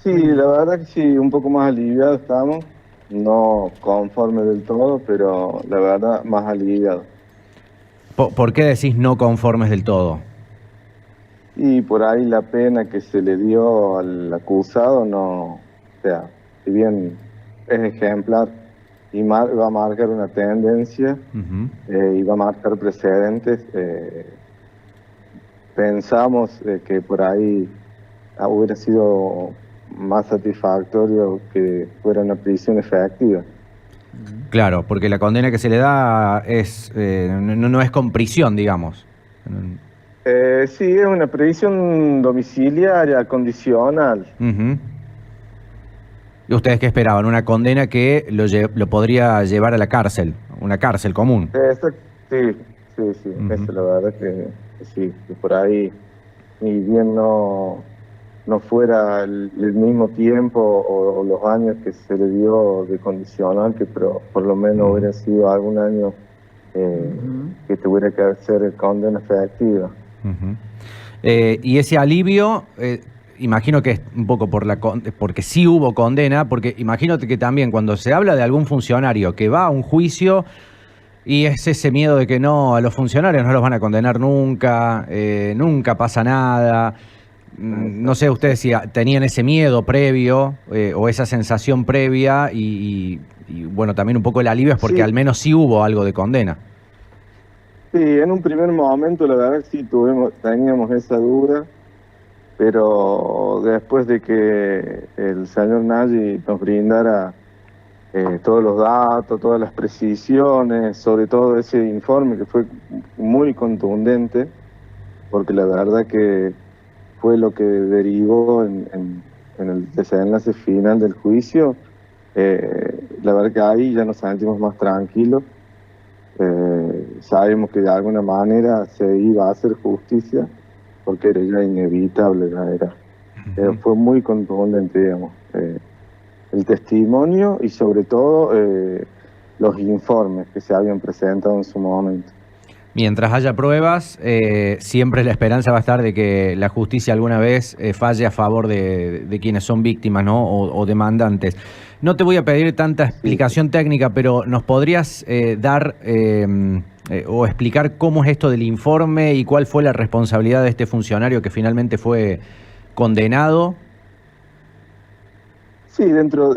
Sí, la verdad que sí, un poco más aliviados estamos, no conformes del todo, pero la verdad más aliviados. ¿Por qué decís no conformes del todo? Y por ahí la pena que se le dio al acusado no, o sea, si bien es ejemplar y va a marcar una tendencia Ujú. y va a marcar precedentes, pensamos que por ahí hubiera sido más satisfactorio que fuera una prisión efectiva. Claro, porque la condena que se le da es no es con prisión, digamos. Sí, es una prisión domiciliaria condicional. Ujú. ¿Y ustedes qué esperaban? Una condena que lo podría llevar a la cárcel, una cárcel común. Eso, sí, sí, sí, Ujú. eso la verdad que sí, que por ahí, ni bien no fuera el mismo tiempo o los años que se le dio de condicional, que pero por lo menos Ujú. hubiera sido algún año que tuviera que hacer condena efectiva. Ujú. Y ese alivio, imagino que es un poco porque sí hubo condena, porque imagino que también cuando se habla de algún funcionario que va a un juicio y es ese miedo de que no, a los funcionarios no los van a condenar nunca, nunca pasa nada. No sé ustedes si tenían ese miedo previo o esa sensación previa y bueno, también un poco el alivio es porque Sí, al menos sí hubo algo de condena. sí, en un primer momento la verdad sí teníamos esa duda, pero después de que el señor Nagy nos brindara todos los datos, todas las precisiones, sobre todo ese informe que fue muy contundente, porque la verdad que fue lo que derivó en el desenlace final del juicio. La verdad que ahí ya nos sentimos más tranquilos. Sabemos que de alguna manera se iba a hacer justicia, porque era ya inevitable, ya era. Fue muy contundente, digamos. El testimonio y sobre todo los informes que se habían presentado en su momento. Mientras haya pruebas, siempre la esperanza va a estar de que la justicia alguna vez falle a favor de quienes son víctimas, ¿no? O demandantes. No te voy a pedir tanta Sí, explicación técnica, pero ¿nos podrías dar o explicar cómo es esto del informe y cuál fue la responsabilidad de este funcionario que finalmente fue condenado? sí, dentro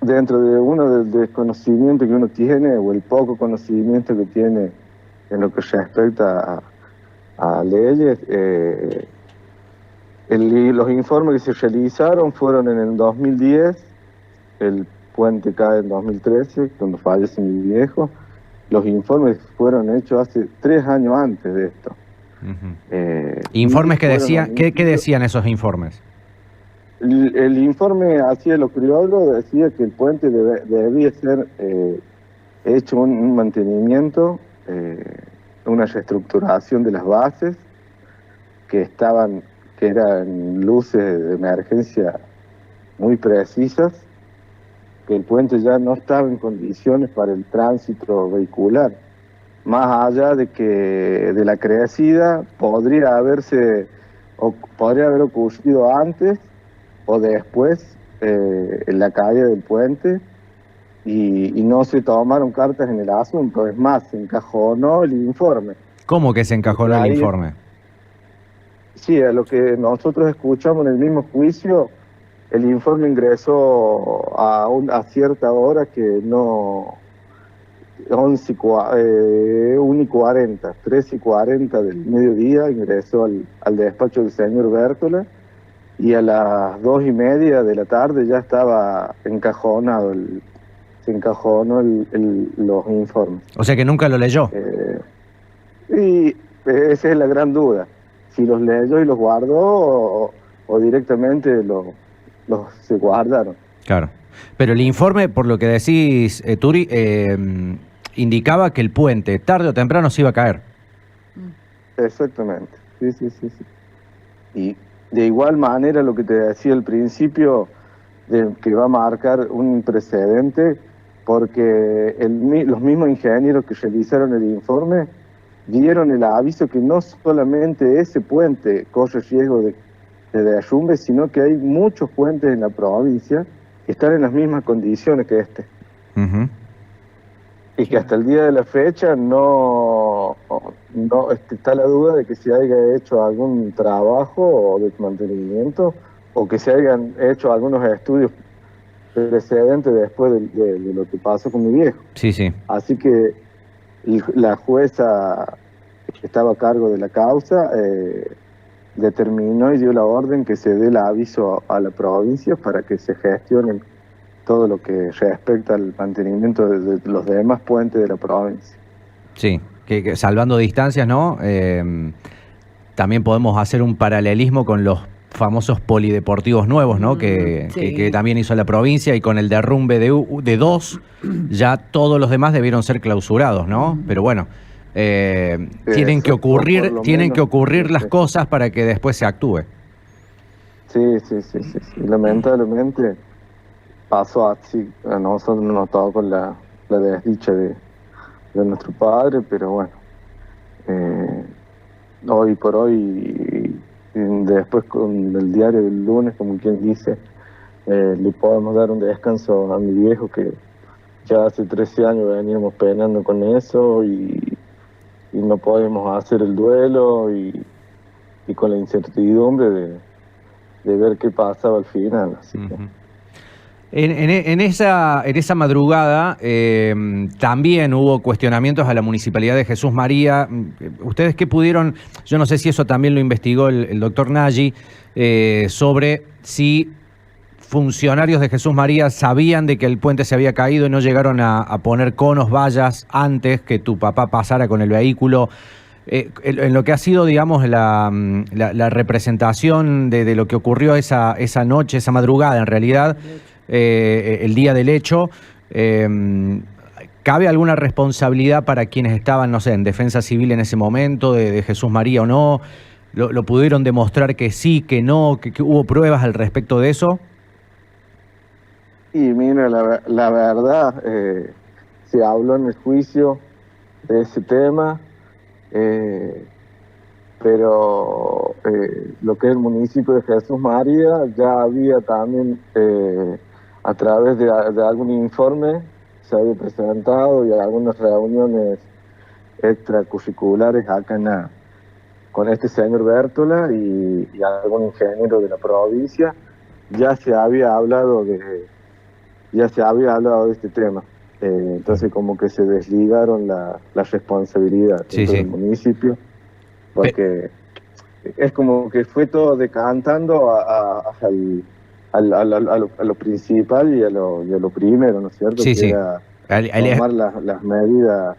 de uno del desconocimiento que uno tiene o el poco conocimiento que tiene en lo que respecta a leyes, los informes que se realizaron fueron en el 2010, el puente cae en 2013, cuando fallece mi viejo. Los informes fueron hechos hace 3 años antes de esto. Ujú. Y Informes que fueron decían, ¿qué omitidos. decían esos informes? El informe hacía lo criollo, decía que el puente debía ser hecho un mantenimiento, una reestructuración de las bases que estaban, que eran luces de emergencia muy precisas, que el puente ya no estaba en condiciones para el tránsito vehicular. Más allá de que de la crecida podría haber ocurrido antes o después en la calle del puente y no se tomaron cartas en el asunto. Es más, se encajonó el informe, ¿Cómo que se encajonó porque el ahí, informe? sí, a lo que nosotros escuchamos en el mismo juicio, el informe ingresó a cierta hora que no, 1:40, 13:40 del mediodía, ingresó al despacho del señor Bértola y a las 2:30 de la tarde ya estaba encajonado, se encajonó los informes. O sea que nunca lo leyó. Eh, y esa es la gran duda, si los leyó y los guardó o directamente los se guardaron. Claro. Pero el informe, por lo que decís, Turi, indicaba que el puente tarde o temprano se iba a caer. Exactamente, sí, sí, sí, sí. Y de igual manera lo que te decía al principio, que va a marcar un precedente, porque los mismos ingenieros que realizaron el informe dieron el aviso que no solamente ese puente corre riesgo de derrumbe, sino que hay muchos puentes en la provincia que están en las mismas condiciones que este. Ujú. Y que hasta el día de la fecha no está la duda de que se haya hecho algún trabajo de mantenimiento o que se hayan hecho algunos estudios precedentes después de lo que pasó con mi viejo. Sí, sí. Así que la jueza que estaba a cargo de la causa determinó y dio la orden que se dé el aviso a la provincia para que se gestione todo lo que respecta al mantenimiento de los demás puentes de la provincia. Sí, que salvando distancias, ¿no? También podemos hacer un paralelismo con los famosos polideportivos nuevos, ¿no? Que también hizo la provincia, y con el derrumbe de dos, ya todos los demás debieron ser clausurados, ¿no? Pero bueno, tienen que ocurrir las cosas para que después se actúe. Sí. Lamentablemente pasó así. A nosotros nos tocó la desdicha de nuestro padre, pero bueno, hoy por hoy, después con el diario del lunes, como quien dice, le podemos dar un descanso a mi viejo, que ya hace 13 años veníamos penando con eso y no podemos hacer el duelo y con la incertidumbre de ver qué pasaba al final. Así que En esa madrugada también hubo cuestionamientos a la Municipalidad de Jesús María. ¿Ustedes qué pudieron? Yo no sé si eso también lo investigó el doctor Nagy, sobre si funcionarios de Jesús María sabían de que el puente se había caído y no llegaron a poner conos, vallas, antes que tu papá pasara con el vehículo. En lo que ha sido, digamos, la representación de lo que ocurrió esa noche, esa madrugada en realidad, el día del hecho, ¿cabe alguna responsabilidad para quienes estaban, no sé, en defensa civil en ese momento, de Jesús María o no? ¿Lo pudieron demostrar que sí, que no, que hubo pruebas al respecto de eso? Y mira, la verdad, se habló en el juicio de ese tema, pero lo que es el municipio de Jesús María ya había también, a través de algún informe, se había presentado, y algunas reuniones extracurriculares acá con este señor Bértola y algún ingeniero de la provincia, ya se había hablado de este tema. Entonces como que se desligaron la responsabilidad del municipio, porque es como que fue todo decantando a lo principal y a lo primero, ¿no es cierto? Que era tomar las medidas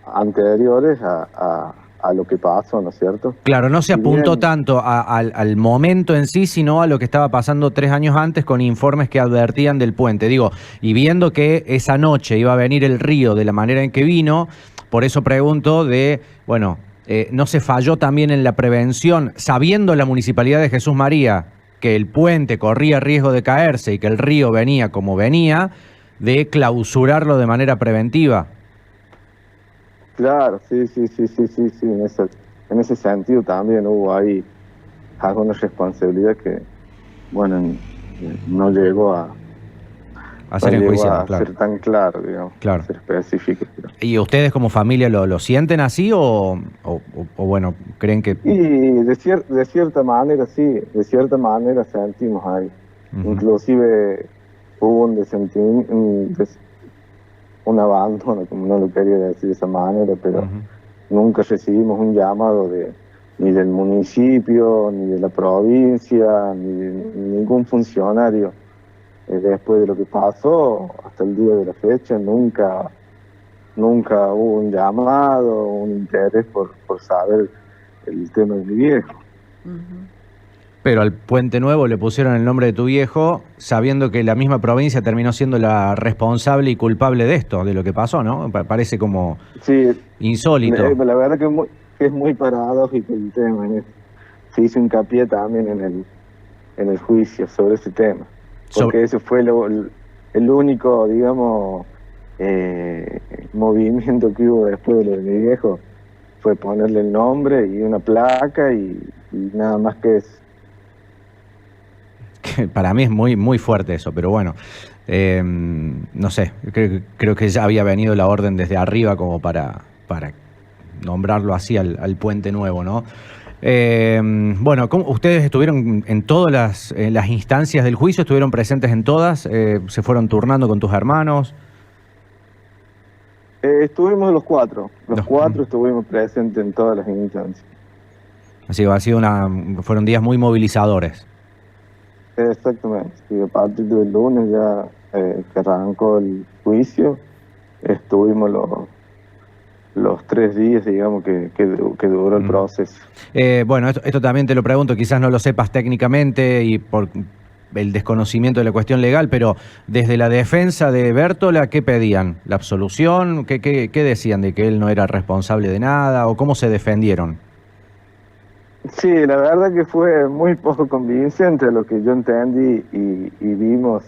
anteriores a lo que pasó, ¿no es cierto? Claro, no se apuntó tanto al momento en sí, sino a lo que estaba pasando 3 años antes, con informes que advertían del puente. Digo, y viendo que esa noche iba a venir el río de la manera en que vino, por eso pregunto ¿no se falló también en la prevención, sabiendo la Municipalidad de Jesús María que el puente corría riesgo de caerse y que el río venía como venía, de clausurarlo de manera preventiva? Claro, sí, en ese sentido también hubo ahí alguna responsabilidad que, no llegó a ser tan claro, digamos, ser específico. ¿Y ustedes como familia lo sienten así o creen que...? Y de cierta manera sí, de cierta manera sentimos ahí. Inclusive hubo un abandono, como no lo quería decir de esa manera, pero nunca recibimos un llamado ni del municipio, ni de la provincia, ni de ningún funcionario. Después de lo que pasó, hasta el día de la fecha, nunca hubo un llamado, un interés por saber el tema de mi viejo. Pero al Puente Nuevo le pusieron el nombre de tu viejo, sabiendo que la misma provincia terminó siendo la responsable y culpable de esto, de lo que pasó, ¿no? Parece como insólito. La verdad que es muy paradójico el tema. Se hizo hincapié también en el juicio sobre ese tema, porque ese fue el único, digamos, movimiento que hubo después de lo de mi viejo, fue ponerle el nombre y una placa y nada más que eso. para mí es muy, muy fuerte eso, pero bueno, no sé, creo que ya había venido la orden desde arriba como para nombrarlo así al puente nuevo, ¿no? Bueno, ¿ustedes estuvieron en todas las instancias del juicio? ¿Estuvieron presentes en todas? ¿Se fueron turnando con tus hermanos? Estuvimos los cuatro. Los Los- cuatro estuvimos presentes en todas las instancias. Así que fueron días muy movilizadores. Exactamente. Y a partir del lunes ya que arrancó el juicio, estuvimos los 3 días, digamos, que duró el proceso. Bueno, esto también te lo pregunto, quizás no lo sepas técnicamente y por el desconocimiento de la cuestión legal, pero desde la defensa de Bértola, ¿qué pedían? ¿La absolución? ¿Qué decían? ¿De que él no era responsable de nada? ¿O cómo se defendieron? Sí, la verdad que fue muy poco convincente lo que yo entendí y vimos.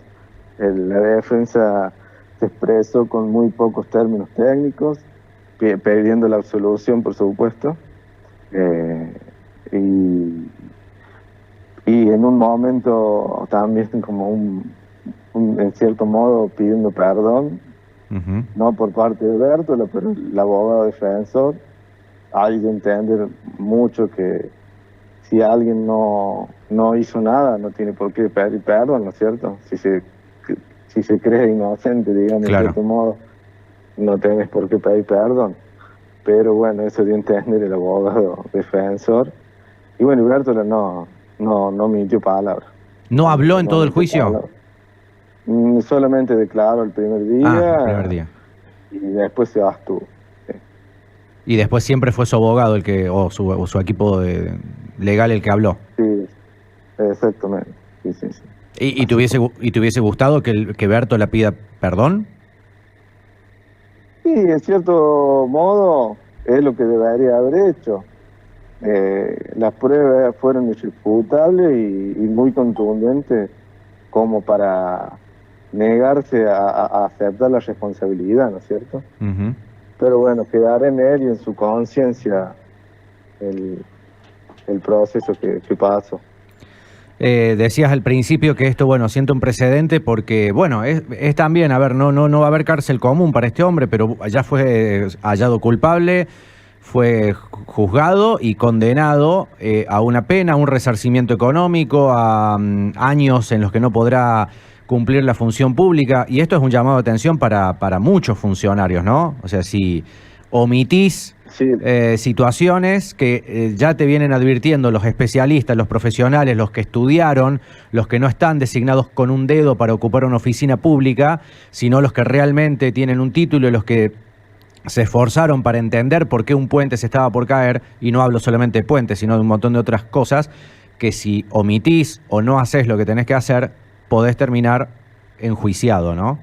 La defensa se expresó con muy pocos términos técnicos, pidiendo la absolución, por supuesto, eh, y, y en un momento también como en cierto modo pidiendo perdón, Ujú. no por parte de Bértola, pero el abogado defensor. Hay que entender mucho que si alguien no hizo nada, no tiene por qué pedir perdón, ¿no es cierto? Si se cree inocente, digamos, de Claro. cierto modo, no tienes por qué pedir perdón. Pero bueno, eso dio a entender el abogado defensor. Y bueno, Bértola no mintió palabra. ¿No habló en todo el mintió juicio? palabra. Solamente declaró el primer Ah, día el primer día. y después se abstuvo. Sí. Y después siempre fue su abogado o su equipo legal el que habló. Sí, exactamente. Sí, sí, sí. ¿Y te hubiese gustado que Bértola pida perdón? Sí, en cierto modo es lo que debería haber hecho. Las pruebas fueron irrefutables y muy contundentes como para negarse a aceptar la responsabilidad, ¿no es cierto? Ujú. Pero bueno, quedar en él y en su conciencia el proceso que pasó. Decías al principio que esto, bueno, siente un precedente porque, bueno, es también, a ver, no va a haber cárcel común para este hombre, pero ya fue hallado culpable, fue juzgado y condenado a una pena, a un resarcimiento económico, a años en los que no podrá cumplir la función pública. Y esto es un llamado de atención para muchos funcionarios, ¿no? O sea, si omitís Sí, situaciones que ya te vienen advirtiendo los especialistas, los profesionales, los que estudiaron, los que no están designados con un dedo para ocupar una oficina pública, sino los que realmente tienen un título y los que se esforzaron para entender por qué un puente se estaba por caer, y no hablo solamente de puentes, sino de un montón de otras cosas, que si omitís o no haces lo que tenés que hacer, podés terminar enjuiciado, ¿no?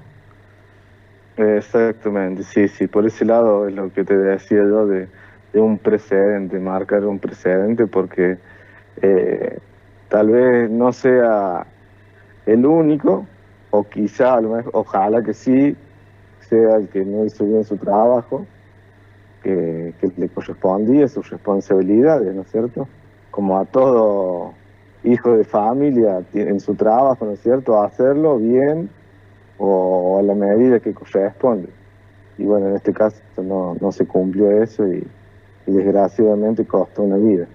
exactamente, sí, sí, por ese lado es lo que te decía yo de un precedente, marcar un precedente, porque eh, tal vez no sea el único, o quizá, a lo mejor, ojalá que sí, sea el que no hizo bien su trabajo, que le correspondía, sus responsabilidades, ¿no es cierto? Como a todo hijo de familia en su trabajo, ¿no es cierto? Hacerlo bien o a la medida que corresponde. Y bueno, en este caso no se cumplió eso y desgraciadamente costó una vida.